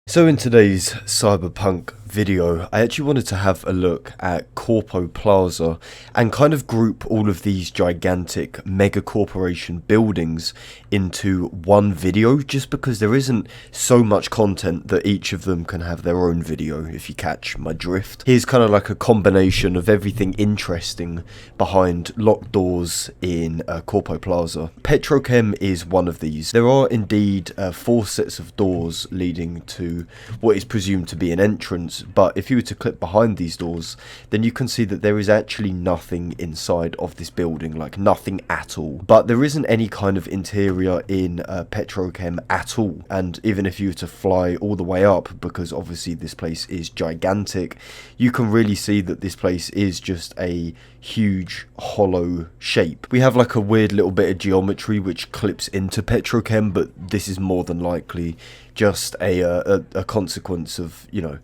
So in today's Cyberpunk video, I actually wanted to have a look at Corpo Plaza and kind of group all of these gigantic mega corporation buildings into one video, just because there isn't so much content that each of them can have their own video, if you catch my drift. Here's kind of like a combination of everything interesting behind locked doors in Corpo Plaza. Petrochem is one of these. There are indeed 4 sets of doors leading to what is presumed to be an entrance, but if you were to click behind these doors, then you can see that there is actually nothing inside of this building, like nothing at all. But there isn't any kind of interior in Petrochem at all, and even if you were to fly all the way up, because obviously this place is gigantic, you can really see that this place is just a huge hollow shape. We have like a weird little bit of geometry which clips into Petrochem, but this is more than likely just a consequence of, you know,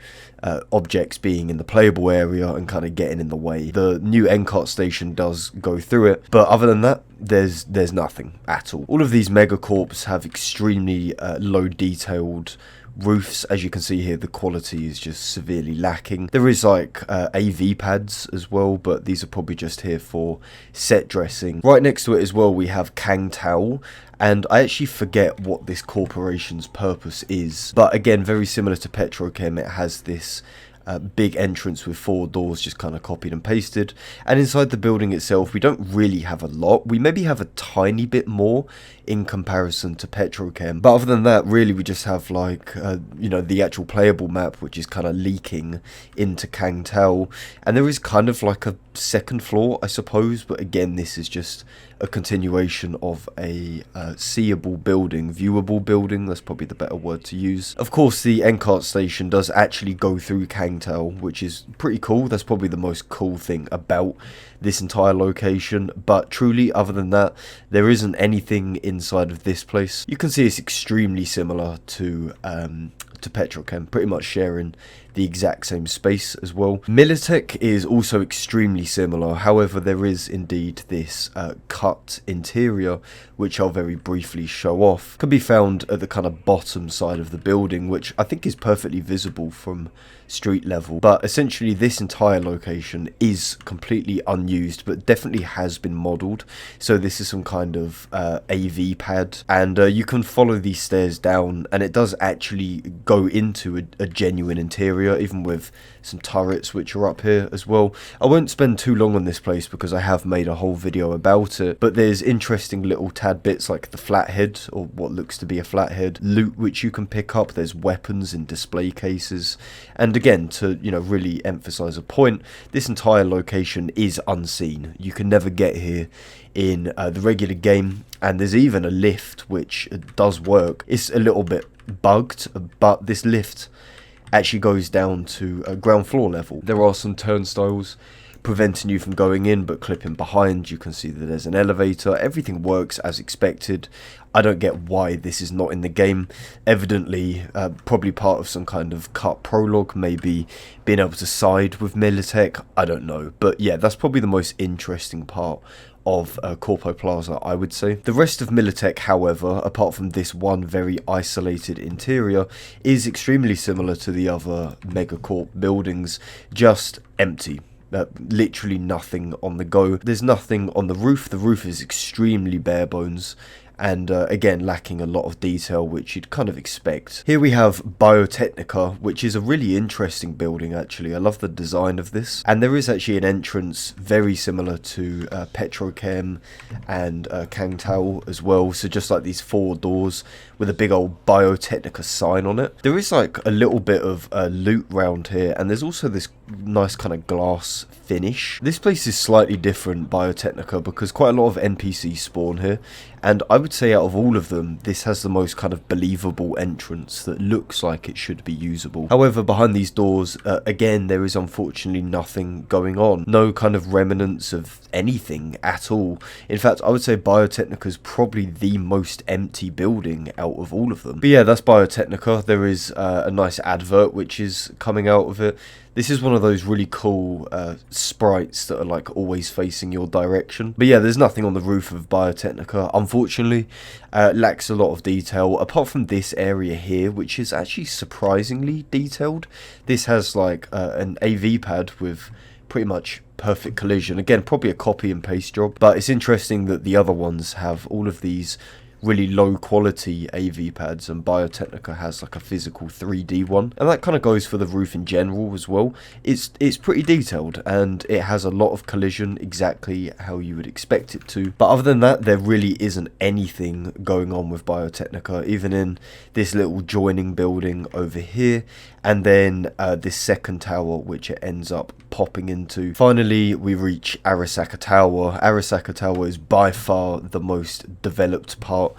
objects being in the playable area and kind of getting in the way. The new Megacorp station does go through it, but other than that, there's nothing at all. All of these megacorps have extremely low detailed roofs. As you can see here, the quality is just severely lacking. There is like AV pads as well, but these are probably just here for set dressing. Right next to it as well, we have Kangtow, and I actually forget what this corporation's purpose is, but again, very similar to Petrochem, it has this big entrance with 4 doors just kind of copied and pasted, and inside the building itself we don't really have a lot. We maybe have a tiny bit more in comparison to Petrochem, but other than that, really we just have like you know, the actual playable map, which is kind of leaking into Kangtow, and there is kind of like a second floor, I suppose, but again, this is just a continuation of a seeable building, viewable building, that's probably the better word to use. Of course, the Megacorp station does actually go through Kangtow, which is pretty cool. That's probably the most cool thing about this entire location, but truly, other than that, there isn't anything inside of this place. You can see it's extremely similar to Petrochem, pretty much sharing the exact same space as well. Militech is also extremely similar, however there is indeed this cut interior, which I'll very briefly show off. Can be found at the kind of bottom side of the building, which I think is perfectly visible from street level, but essentially this entire location is completely unused, but definitely has been modelled. So this is some kind of AV pad, and you can follow these stairs down, and it does actually go into a genuine interior, even with some turrets which are up here as well. I won't spend too long on this place because I have made a whole video about it, but there's interesting little tad bits like the flathead, or what looks to be a flathead, loot which you can pick up. There's weapons in display cases, and again, to, you know, really emphasize a point, this entire location is unseen. You can never get here in the regular game, and there's even a lift which does work. It's a little bit bugged, but this lift actually goes down to ground floor level. There are some turnstiles preventing you from going in, but clipping behind, you can see that there's an elevator. Everything works as expected. I don't get why this is not in the game. Evidently, probably part of some kind of cut prologue, maybe being able to side with Militech, I don't know. But yeah, that's probably the most interesting part of Corpo Plaza, I would say. The rest of Militech, however, apart from this one very isolated interior, is extremely similar to the other Megacorp buildings, just empty. Literally nothing on the go. There's nothing on the roof. The roof is extremely bare bones, and again, lacking a lot of detail, which you'd kind of expect. Here we have BioTechnica, which is a really interesting building, actually. I love the design of this, and there is actually an entrance very similar to Petrochem and Kangtow as well, so just like these 4 doors with a big old BioTechnica sign on it. There is like a little bit of loot round here, and there's also this nice kind of glass finish. This place is slightly different, BioTechnica, because quite a lot of NPCs spawn here, and I would say out of all of them, this has the most kind of believable entrance that looks like it should be usable. However, behind these doors, again, there is unfortunately nothing going on. No kind of remnants of anything at all. In fact, I would say BioTechnica is probably the most empty building out of all of them. But yeah, that's BioTechnica. There is a nice advert which is coming out of it. This is one of those really cool sprites that are like always facing your direction. But yeah, there's nothing on the roof of BioTechnica, unfortunately. Lacks a lot of detail, apart from this area here, which is actually surprisingly detailed. This has like an AV pad with pretty much perfect collision. Again, probably a copy and paste job, but it's interesting that the other ones have all of these really low quality AV pads, and BioTechnica has like a physical 3D one, and that kind of goes for the roof in general as well. It's pretty detailed, and it has a lot of collision, exactly how you would expect it to. But other than that, there really isn't anything going on with BioTechnica, even in this little joining building over here, and then this second tower which it ends up popping into. Finally, we reach Arisaka Tower. Arisaka Tower is by far the most developed part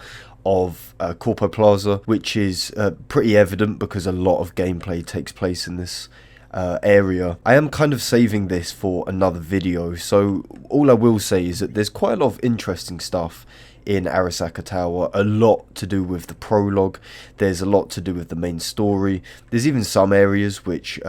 of Corpo Plaza, which is pretty evident because a lot of gameplay takes place in this area. I am kind of saving this for another video, so all I will say is that there's quite a lot of interesting stuff in Arisaka Tower, a lot to do with the prologue, there's a lot to do with the main story, there's even some areas which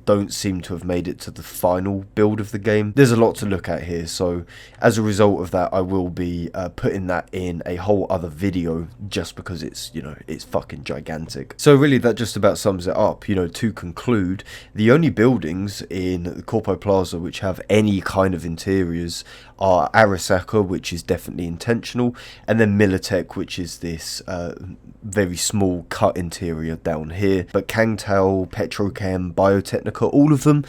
don't seem to have made it to the final build of the game. There's a lot to look at here, so as a result of that I will be putting that in a whole other video, just because it's, you know, it's fucking gigantic. So really that just about sums it up. You know, to conclude, the only buildings in Corpo Plaza which have any kind of interiors are Arisaka, which is definitely intentional, and then Militech, which is this very small cut interior down here. But Kangtow, Petrochem, BioTechnica, all of them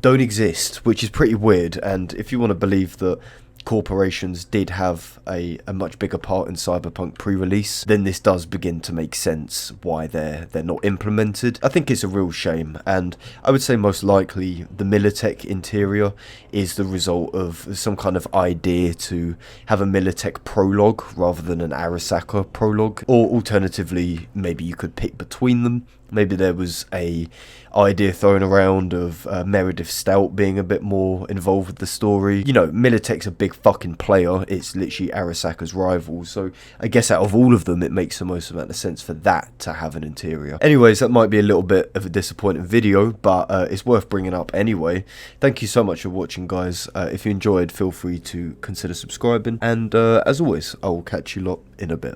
don't exist, which is pretty weird. And if you want to believe that corporations did have a much bigger part in Cyberpunk pre-release, then this does begin to make sense why they're not implemented. I think it's a real shame, and I would say most likely the Militech interior is the result of some kind of idea to have a Militech prologue rather than an Arisaka prologue, or alternatively maybe you could pick between them. Maybe there was a idea thrown around of Meredith Stout being a bit more involved with the story. You know, Militech's a big fucking player. It's literally Arisaka's rival. So I guess out of all of them, it makes the most amount of sense for that to have an interior. Anyways, that might be a little bit of a disappointing video, but it's worth bringing up anyway. Thank you so much for watching, guys. If you enjoyed, feel free to consider subscribing. And as always, I will catch you lot in a bit.